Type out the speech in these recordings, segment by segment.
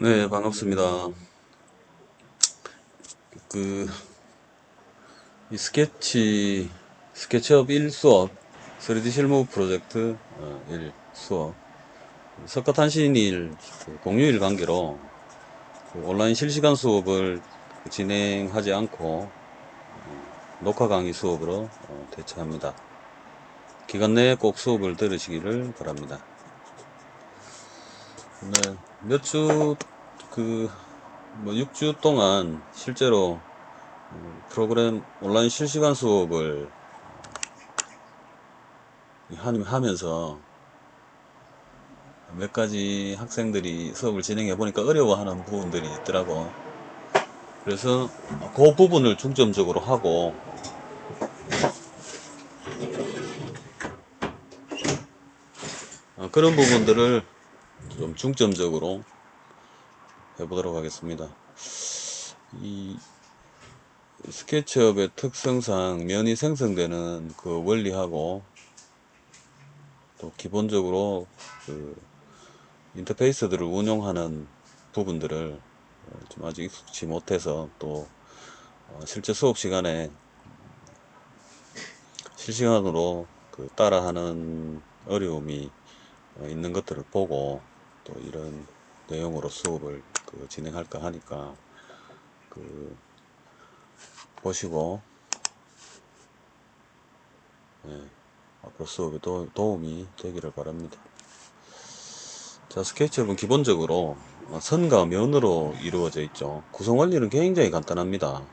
네, 반갑습니다. 그, 이 스케치업 1 수업, 3D 실무 프로젝트 1 수업, 석가탄신일 공휴일 관계로 온라인 실시간 수업을 진행하지 않고 녹화 강의 수업으로 대체합니다. 기간 내에 꼭 수업을 들으시기를 바랍니다. 네, 몇 주, 그, 6주 동안 실제로 프로그램 온라인 실시간 수업을 하면서 몇 가지 학생들이 수업을 진행해 보니까 어려워하는 부분들이 있더라고. 그래서 그 부분을 중점적으로 하고 그런 부분들을 좀 중점적으로 해보도록 하겠습니다. 이 스케치업의 특성상 면이 생성되는 그 원리하고 또 기본적으로 그 인터페이스들을 운용하는 부분들을 좀 아직 익숙치 못해서 또 실제 수업 시간에 실시간으로 그 따라하는 어려움이 있는 것들을 보고 또 이런 내용으로 수업을 진행할까 하니까 그 보시고 앞으로 수업에 도움이 되기를 바랍니다. 자, 스케치업은 기본적으로 선과 면으로 이루어져 있죠. 구성 원리는 굉장히 간단합니다.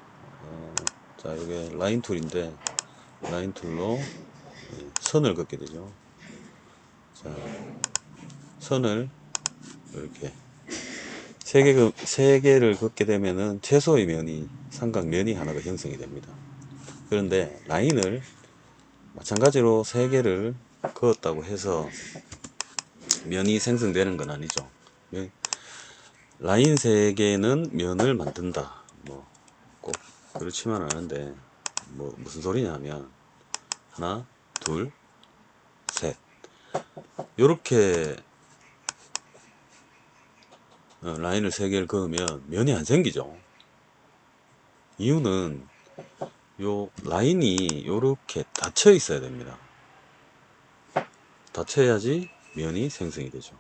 자, 이게 라인 툴인데 라인 툴로 선을 긋게 되죠. 자, 선을 이렇게 세 개를 긋게 되면은 최소의 면이 삼각면이 하나가 형성이 됩니다. 그런데 라인을 마찬가지로 세 개를 그었다고 해서 면이 생성되는 건 아니죠. 라인 세 개는 면을 만든다. 뭐 꼭 그렇지만 않은데 뭐 무슨 소리냐면 하나, 둘, 셋 요렇게 라인을 세 개를 그으면 면이 안 생기죠. 이유는 요 라인이 요렇게 닫혀 있어야 됩니다. 닫혀야지 면이 생성이 되죠.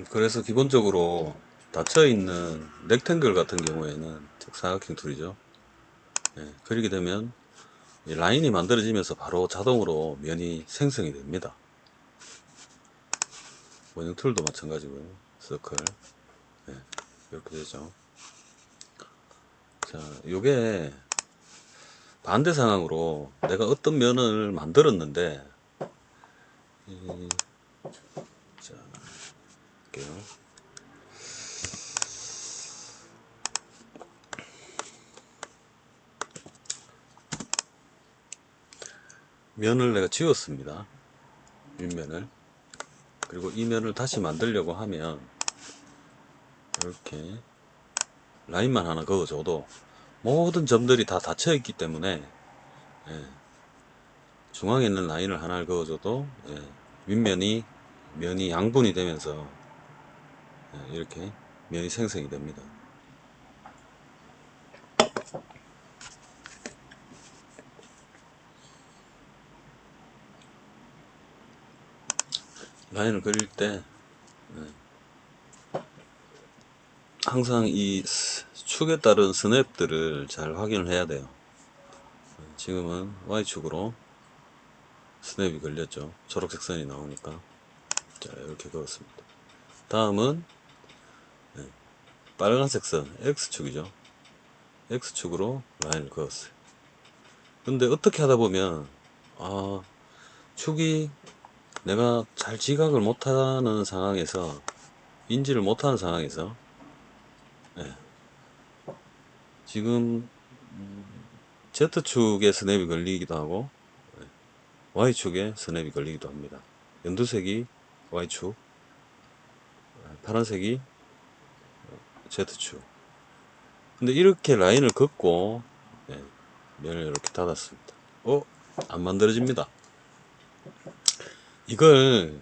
그래서 기본적으로 닫혀 있는 렉탱글 같은 경우에는 즉 사각형 툴이죠. 그렇게 되면 이 라인이 만들어지면서 바로 자동으로 면이 생성이 됩니다. 원형 툴도 마찬가지고요. 서클 이렇게 되죠. 자, 요게 반대 상황으로 내가 어떤 면을 만들었는데 자, 볼게요. 면을 내가 지웠습니다. 윗면을. 그리고 이 면을 다시 만들려고 하면 이렇게 라인만 하나 그어줘도 모든 점들이 다 닫혀 있기 때문에 중앙에 있는 라인을 하나를 그어줘도 윗면이 면이 양분이 되면서 이렇게 면이 생성이 됩니다. 라인을 그릴 때 항상 이 축에 따른 스냅들을 잘 확인을 해야 돼요. 지금은 Y축으로 스냅이 걸렸죠. 초록색 선이 나오니까. 자, 이렇게 그었습니다. 다음은 빨간색 선 X축이죠. X축으로 라인을 그었어요. 근데 어떻게 하다 보면 축이 내가 잘 지각을 못하는 상황에서 인지를 못하는 상황에서 지금 Z축에 스냅이 걸리기도 하고 Y축에 스냅이 걸리기도 합니다. 연두색이 Y축, 파란색이 Z축. 근데 이렇게 라인을 긋고 면을 이렇게 닫았습니다. 안 만들어집니다. 이걸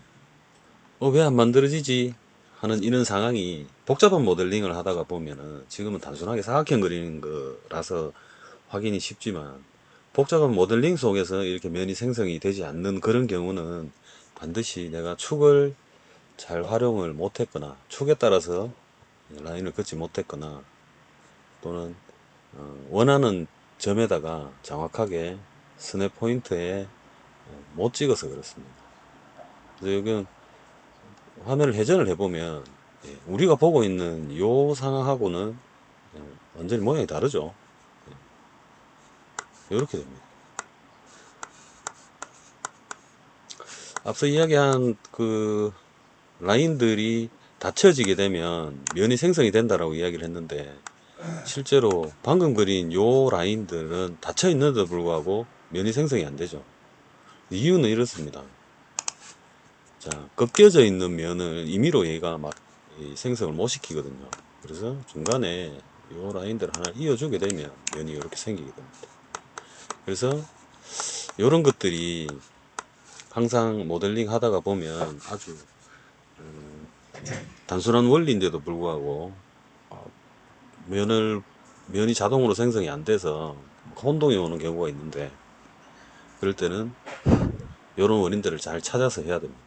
왜 안 만들어지지 하는 이런 상황이 복잡한 모델링을 하다가 보면은 지금은 단순하게 사각형 그리는 거라서 확인이 쉽지만 복잡한 모델링 속에서 이렇게 면이 생성이 되지 않는 그런 경우는 반드시 내가 축을 잘 활용을 못했거나 축에 따라서 라인을 긋지 못했거나 또는 원하는 점에다가 정확하게 스냅 포인트에 못 찍어서 그렇습니다. 그래서 여기 화면을 회전을 해보면 우리가 보고 있는 요 상황하고는 완전히 모양이 다르죠. 이렇게 됩니다. 앞서 이야기한 그 라인들이 닫혀지게 되면 면이 생성이 된다라고 이야기를 했는데 실제로 방금 그린 요 라인들은 닫혀 있는데도 불구하고 면이 생성이 안 되죠. 이유는 이렇습니다. 자, 꺾여져 있는 면을 임의로 얘가 막 생성을 못 시키거든요. 그래서 중간에 요 라인들을 하나 이어주게 되면 면이 이렇게 생기게 됩니다. 그래서 이런 것들이 항상 모델링 하다가 보면 아주 단순한 원리인데도 불구하고 면이 자동으로 생성이 안 돼서 혼동이 오는 경우가 있는데 그럴 때는 이런 원인들을 잘 찾아서 해야 됩니다.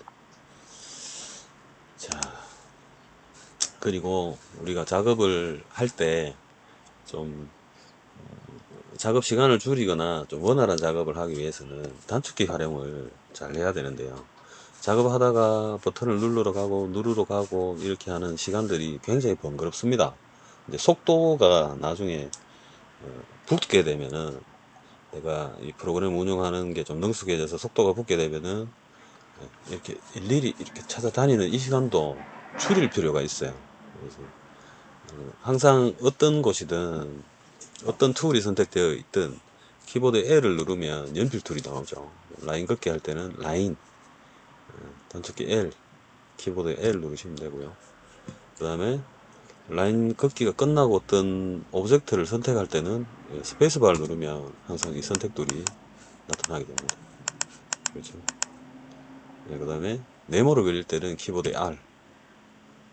자, 그리고 우리가 작업을 할 때 좀 작업 시간을 줄이거나 좀 원활한 작업을 하기 위해서는 단축키 활용을 잘 해야 되는데요. 작업하다가 버튼을 누르러 가고 누르러 가고 이렇게 하는 시간들이 굉장히 번거롭습니다. 이제 속도가 나중에 붙게 되면은 내가 이 프로그램 운영하는 게 좀 능숙해져서 속도가 붙게 되면은 이렇게 일일이 이렇게 찾아다니는 이 시간도 줄일 필요가 있어요. 그래서 항상 어떤 곳이든 어떤 툴이 선택되어 있든 키보드에 L을 누르면 연필 툴이 나오죠. 라인 긋기 할 때는 라인 단축키 L, 키보드에 L 누르시면 되고요. 그 다음에 라인 긋기가 끝나고 어떤 오브젝트를 선택할 때는 스페이스바를 누르면 항상 이 선택들이 나타나게 됩니다. 그렇죠. 네, 그 다음에 네모를 그릴 때는 키보드에 R,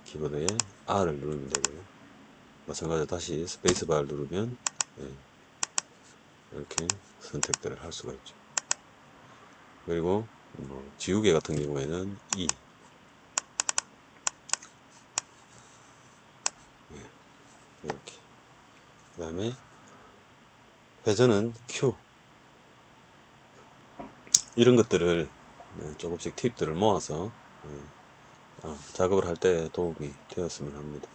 키보드에 R을 누르면 되고요. 마찬가지로 다시 스페이스바를 누르면 이렇게 선택들을 할 수가 있죠. 그리고 지우개 같은 경우에는 E, 이렇게. 그 다음에 회전은 Q. 이런 것들을 조금씩 팁들을 모아서 작업을 할 때 도움이 되었으면 합니다.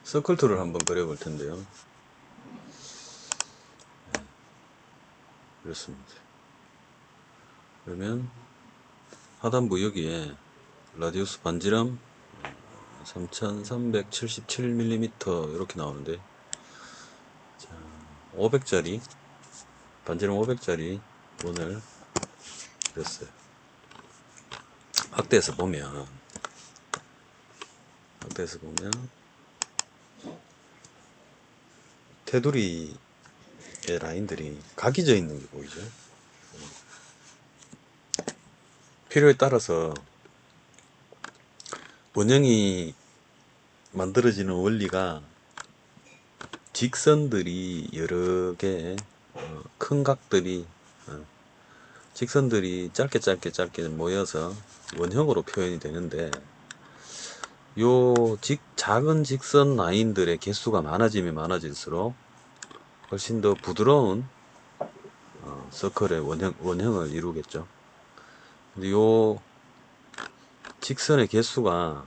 서클 툴을 한번 그려볼 텐데요. 그렇습니다. 그러면 하단부 여기에 라디우스 반지름 3377mm 이렇게 나오는데 500짜리 반지름 500짜리 원을 그렸어요. 확대해서 보면 테두리의 라인들이 각이져 있는 게 보이죠. 필요에 따라서 원형이 만들어지는 원리가 직선들이 여러 개, 큰 각들이 직선들이 짧게 모여서 원형으로 표현이 되는데 요 작은 직선 라인들의 개수가 많아지면 많아질수록 훨씬 더 부드러운 서클의 원형을 이루겠죠. 근데 요 직선의 개수가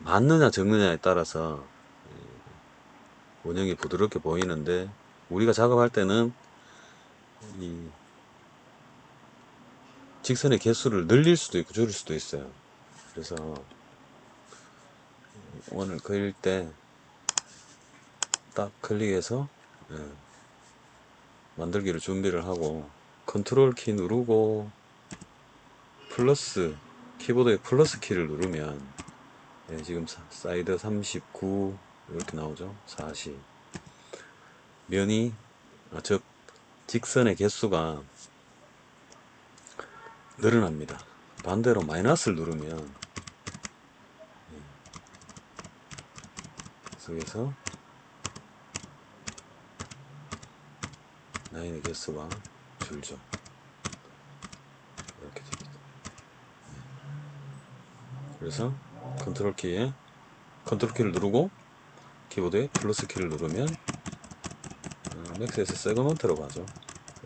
많느냐 적느냐에 따라서 원형이 부드럽게 보이는데 우리가 작업할 때는 이 직선의 개수를 늘릴 수도 있고 줄일 수도 있어요. 그래서 원을 그릴 때 딱 클릭해서 만들기를 준비를 하고 컨트롤 키 누르고 플러스 키보드의 플러스 키를 누르면 네, 지금 사이드 39 이렇게 나오죠. 40 면이 즉 직선의 개수가 늘어납니다. 반대로 마이너스를 누르면 계속해서 라인의 개수가 줄죠. 이렇게 됩니다. 그래서 컨트롤 키를 누르고 키보드에 플러스 키를 누르면 맥스에서 세그먼트로 가죠.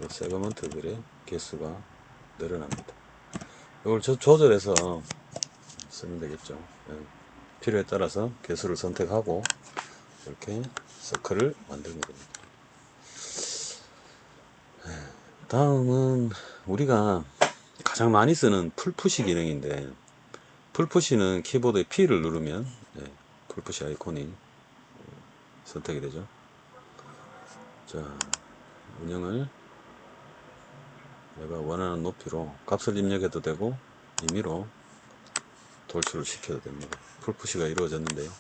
세그먼트들의 개수가 늘어납니다. 이걸 조절해서 쓰면 되겠죠. 필요에 따라서 개수를 선택하고 이렇게 서클을 만들면 됩니다. 다음은 우리가 가장 많이 쓰는 풀푸시 기능인데, 풀푸시는 키보드에 P를 누르면 풀푸시 아이콘이 선택이 되죠. 자, 운영을 내가 원하는 높이로 값을 입력해도 되고 임의로 돌출을 시켜도 됩니다. 풀푸시가 이루어졌는데요.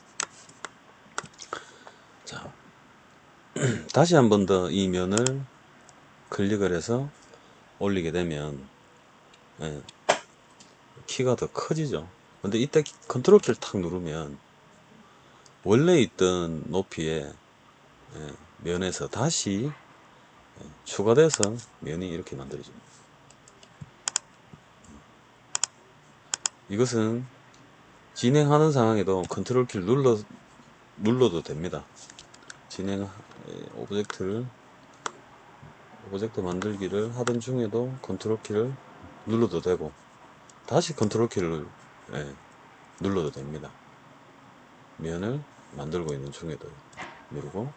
자, 다시 한 번 더 이 면을 클릭을 해서 올리게 되면 키가 더 커지죠. 근데 이때 컨트롤 키를 탁 누르면 원래 있던 높이의 면에서 다시 추가돼서 면이 이렇게 만들어집니다. 이것은 진행하는 상황에도 컨트롤 키를 눌러도 됩니다. 오브젝트 만들기를 하던 중에도 컨트롤 키를 눌러도 되고 다시 컨트롤 키를 눌러도 됩니다. 면을 만들고 있는 중에도 누르고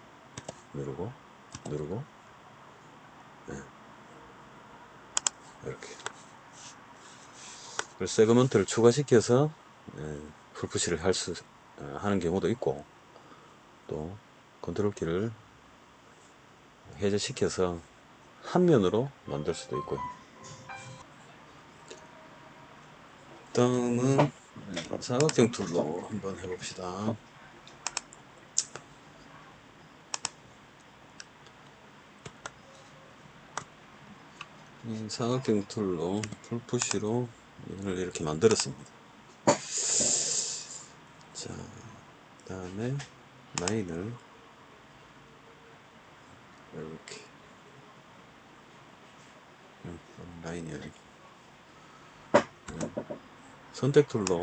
이렇게 세그먼트를 추가시켜서 풀푸시를 하는 경우도 있고, 또 컨트롤 키를 해제시켜서 한 면으로 만들 수도 있고요. 다음은 사각형 툴로 한번 해봅시다. 사각형 툴로 풀푸시로 면을 이렇게 만들었습니다. 자, 그 다음에 라인을 이렇게 라인이 이렇게 선택 툴로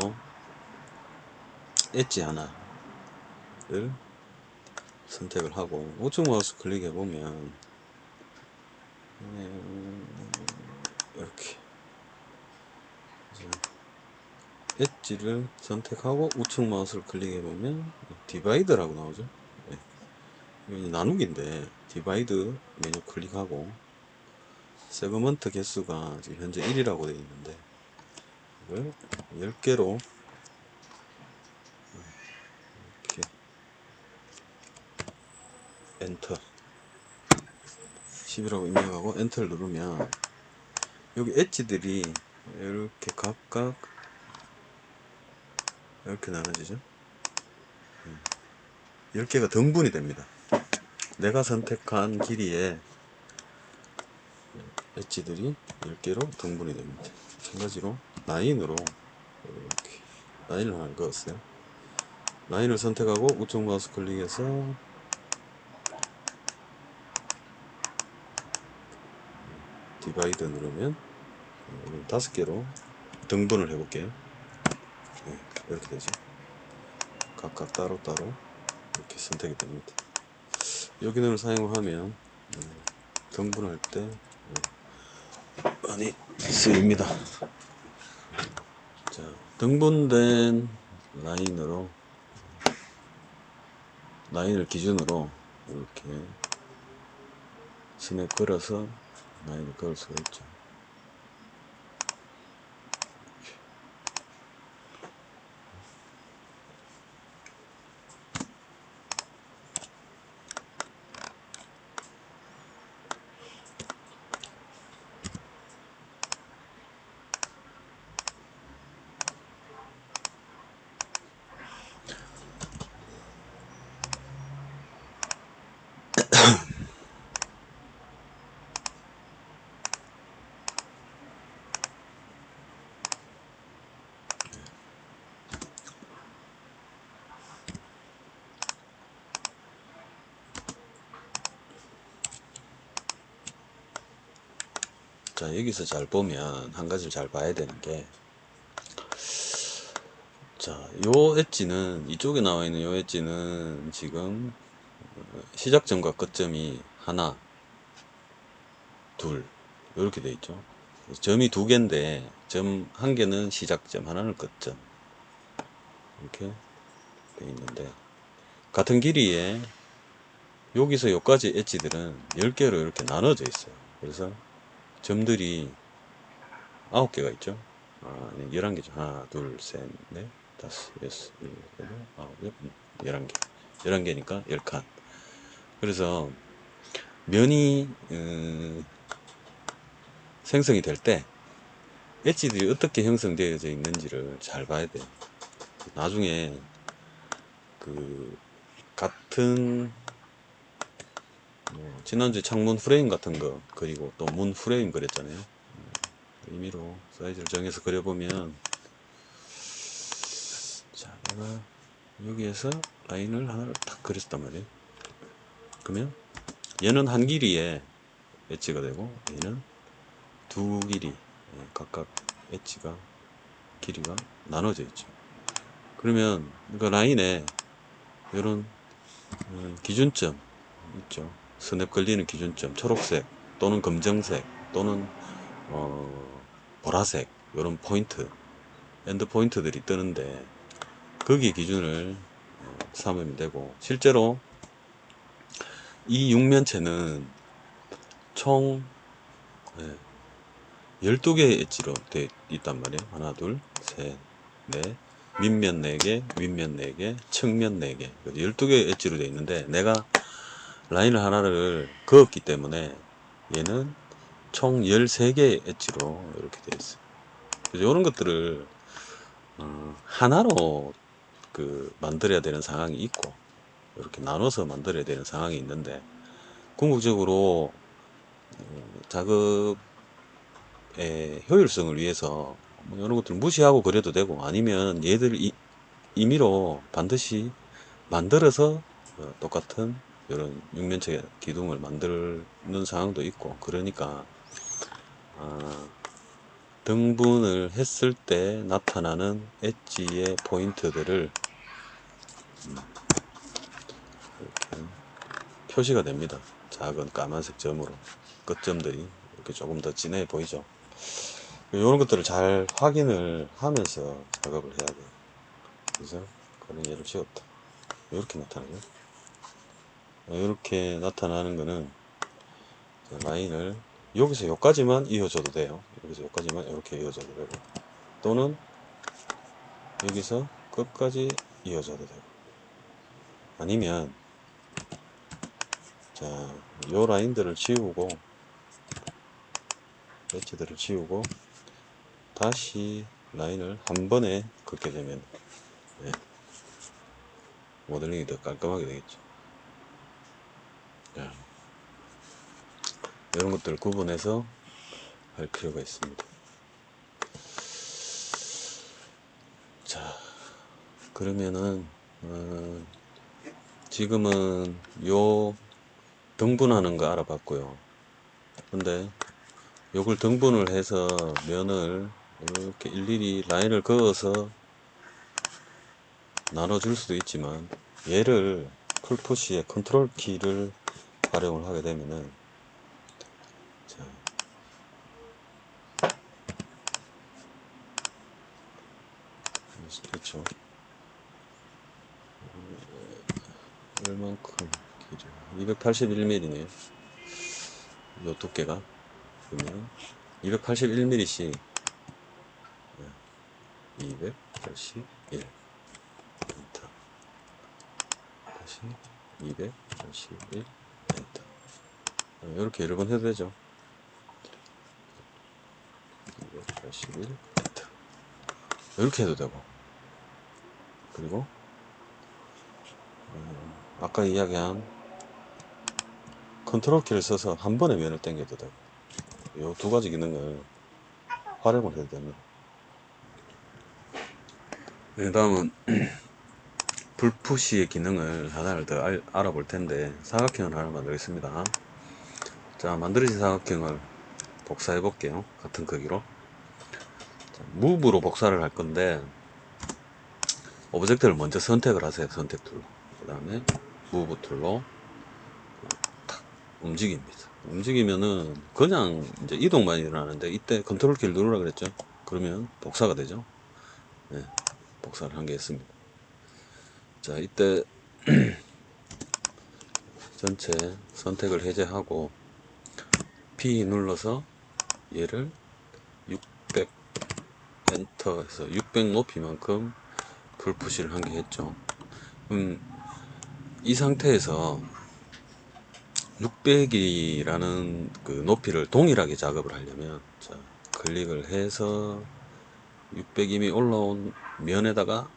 엣지 하나를 선택을 하고 우측 마우스 클릭해 보면 이렇게 엣지를 선택하고 우측 마우스를 클릭해 보면 디바이드라고 나오죠. 이건 나누기인데 디바이드 메뉴 클릭하고 세그먼트 개수가 지금 현재 1이라고 되어 있는데 이걸 10개로 이렇게 엔터 10이라고 입력하고 엔터를 누르면 여기 엣지들이 이렇게 각각 이렇게 나눠지죠. 10개가 등분이 됩니다. 내가 선택한 길이에 엣지들이 10개로 등분이 됩니다. 마찬가지로 라인으로 이렇게 라인을 하나 그었어요. 라인을 선택하고 우측 마우스 클릭해서 디바이드 누르면 5개로 등분을 해볼게요. 이렇게 되죠. 각각 따로따로 이렇게 선택이 됩니다. 이 기능을 사용하면 등분할 때 많이 쓰입니다. 자, 등분된 라인을 기준으로 이렇게 스냅 걸어서 라인을 그을 수가 있죠. 자, 여기서 잘 보면 한 가지를 잘 봐야 되는 게, 자, 요 엣지는, 이쪽에 나와 있는 요 엣지는 지금 시작점과 끝점이 하나, 둘, 이렇게 돼 있죠. 점이 두 개인데, 점 한 개는 시작점, 하나는 끝점. 이렇게 돼 있는데, 같은 길이에 여기서 여기까지 엣지들은 10개로 이렇게 나눠져 있어요. 그래서 점들이 9개가 있죠. 아니, 11개죠. 하나, 둘, 셋, 넷, 다섯, 여섯, 일곱, 여덟, 아홉, 열, 11개. 11개니까 10칸. 그래서 면이 생성이 될 때 엣지들이 어떻게 형성되어져 있는지를 잘 봐야 돼요. 나중에 그 같은 지난주에 창문 프레임 같은 거 그리고 또 문 프레임 그렸잖아요. 임의로 사이즈를 정해서 그려보면, 자, 내가 여기에서 라인을 하나를 딱 그렸단 말이에요. 그러면 얘는 한 길이에 엣지가 되고 얘는 두 길이, 각각 엣지가 길이가 나눠져 있죠. 그러면 그 라인에 이런 기준점 있죠. 스냅 걸리는 기준점, 초록색 또는 검정색 또는 보라색, 이런 포인트, 엔드 포인트들이 뜨는데 거기에 기준을 삼으면 되고, 실제로 이 육면체는 총 12개의 엣지로 되어 있단 말이에요. 하나, 둘, 셋, 넷, 밑면 4개, 윗면 4개, 측면 4개, 12개의 엣지로 되어 있는데, 내가 라인을 하나를 그었기 때문에 얘는 총 13개의 엣지로 이렇게 되어 있어요. 그래서 이런 것들을 하나로 만들어야 되는 상황이 있고, 이렇게 나눠서 만들어야 되는 상황이 있는데, 궁극적으로 작업의 효율성을 위해서 뭐 이런 것들 무시하고 그려도 되고, 아니면 얘들 임의로 반드시 만들어서 똑같은 이런 육면체 기둥을 만드는 상황도 있고, 그러니까 등분을 했을 때 나타나는 엣지의 포인트들을 이렇게 표시가 됩니다. 작은 까만색 점으로 끝점들이 이렇게 조금 더 진해 보이죠. 이런 것들을 잘 확인을 하면서 작업을 해야 돼요. 그래서 그런 예를 지었다. 이렇게 나타나죠. 이렇게 나타나는 거는 라인을 여기서 여기까지만 이어줘도 돼요. 여기서 여기까지만 이렇게 이어줘도 되고, 또는 여기서 끝까지 이어줘도 되고, 아니면 자, 요 라인들을 지우고 엣지들을 지우고 다시 라인을 한 번에 긋게 되면 모델링이 더 깔끔하게 되겠죠. 자, 이런 것들을 구분해서 할 필요가 있습니다. 자, 그러면은 지금은 요 등분하는 거 알아봤고요. 근데 요걸 등분을 해서 면을 이렇게 일일이 라인을 그어서 나눠줄 수도 있지만, 얘를 풀푸시의 컨트롤 키를 활용을 하게 되면은, 자, 그렇죠. 얼만큼 길이 281mm네요. 요 두께가. 그러면 281mm씩 281 엔터, 다시 281 엔터. 이렇게 여러 번 해도 되죠. 281 엔터. 이렇게 해도 되고, 그리고 아까 이야기한 컨트롤 키를 써서 한 번에 면을 당겨도 되고, 이 두 가지 기능을 활용을 해야 됩니다. 네, 다음은 불푸시의 기능을 하나를 더 알아볼 텐데, 사각형을 하나 만들겠습니다. 자, 만들어진 사각형을 복사해 볼게요. 같은 크기로. 자, 무브로 복사를 할 건데 오브젝트를 먼저 선택을 하세요. 선택 툴로. 그 다음에 무브 툴로 탁 움직입니다. 움직이면은 그냥 이제 이동만 일어나는데 이때 컨트롤 키를 누르라 그랬죠. 그러면 복사가 되죠. 네, 복사를 한 게 있습니다. 자, 이때 전체 선택을 해제하고 P 눌러서 얘를 600 엔터해서 600 높이만큼 풀푸시를 한 게 했죠. 이 상태에서 600이라는 그 높이를 동일하게 작업을 하려면 자, 클릭을 해서 600이미 올라온 면에다가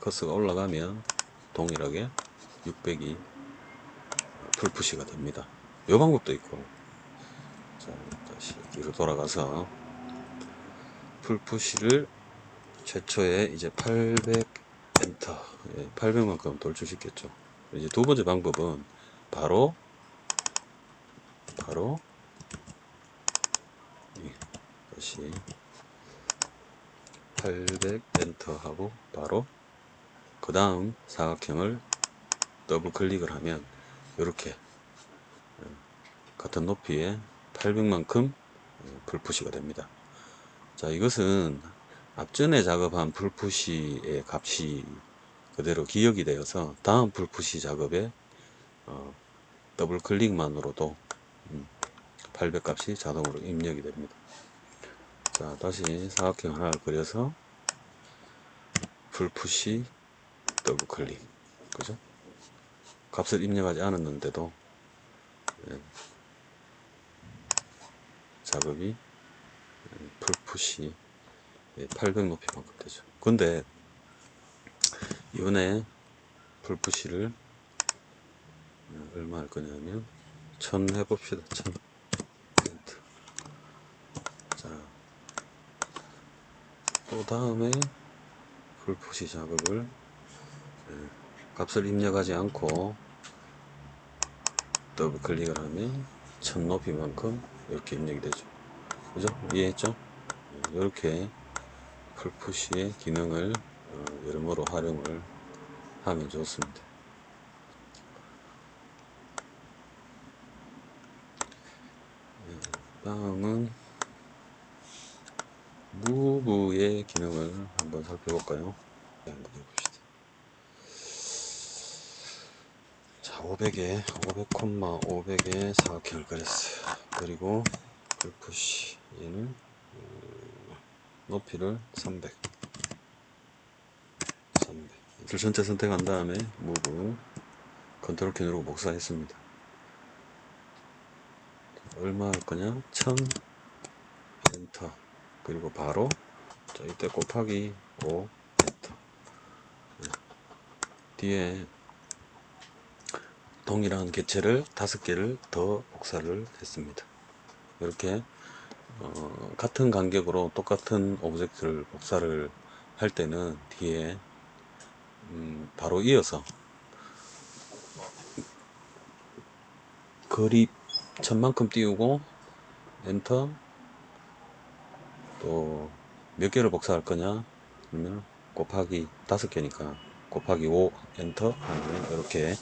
커서가 올라가면 동일하게 600이 풀푸시가 됩니다. 이 방법도 있고. 자, 다시 뒤로 돌아가서 풀푸시를 최초에 이제 800 엔터, 800만큼 돌출시켰죠. 이제 두 번째 방법은 바로 다시 800 엔터 하고 바로 그 다음 사각형을 더블 클릭을 하면 이렇게 같은 높이에 800만큼 풀푸시가 됩니다. 자, 이것은 앞전에 작업한 풀푸시의 값이 그대로 기억이 되어서 다음 풀푸시 작업에 더블 클릭만으로도 800 값이 자동으로 입력이 됩니다. 자, 다시 사각형 하나를 그려서 풀푸시 더블 클릭, 그죠? 값을 입력하지 않았는데도 작업이 풀푸시 800 높이만큼 되죠. 근데 이번에 풀푸시를 얼마 할 거냐면 1000 해봅시다. 1000. 자, 또 다음에 풀푸시 작업을 값을 입력하지 않고 더블 클릭을 하면 1000 높이만큼 이렇게 입력이 되죠. 그죠? 이해했죠? 이렇게 풀푸시의 기능을 여러모로 활용을 하면 좋습니다. 다음은 무브의 기능을 한번 살펴볼까요? 한번 해봅시다. 자, 500에 500에 사각형을 그렸어요. 그리고 풀푸시 얘는 높이를 300 이틀 전체 선택한 다음에 무브 컨트롤 키 누르고 복사했습니다. 얼마 할 거냐? 1000 엔터. 그리고 바로 자, 이때 곱하기 5 엔터. 뒤에 동일한 개체를 5개를 더 복사를 했습니다. 이렇게 같은 간격으로 똑같은 오브젝트를 복사를 할 때는 뒤에 바로 이어서 거리 1000만큼 띄우고 엔터. 또 몇 개를 복사할 거냐 그러면 곱하기 5개니까 곱하기 5 엔터 하면 이렇게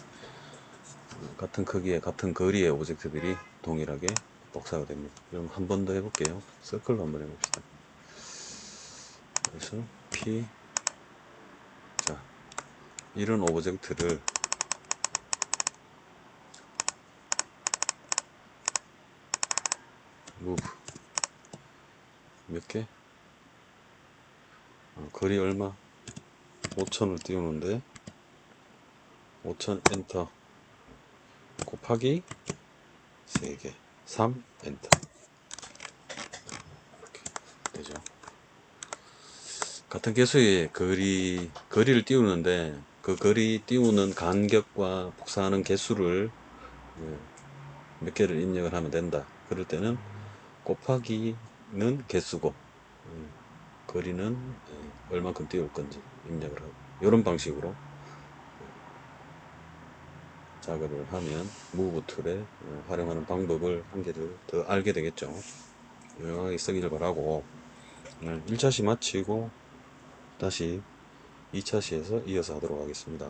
같은 크기의 같은 거리의 오브젝트들이 동일하게 복사가 됩니다. 그럼 한 번 더 해볼게요. 서클로 한번 해봅시다. 그래서 P, 자, 이런 오브젝트를 move 몇 개? 거리 얼마? 5000을 띄우는데 5000 엔터 곱하기 3개 3 엔터 이렇게 되죠. 같은 개수의 거리를 띄우는데 그 거리 띄우는 간격과 복사하는 개수를 몇 개를 입력을 하면 된다. 그럴 때는 곱하기는 개수고 거리는 얼만큼 띄울 건지 입력을 하고 이런 방식으로 작업을 하면 무브 툴에 활용하는 방법을 한 개를 더 알게 되겠죠. 유용하게 쓰기를 바라고, 1차 시 마치고 다시 2차 시에서 이어서 하도록 하겠습니다.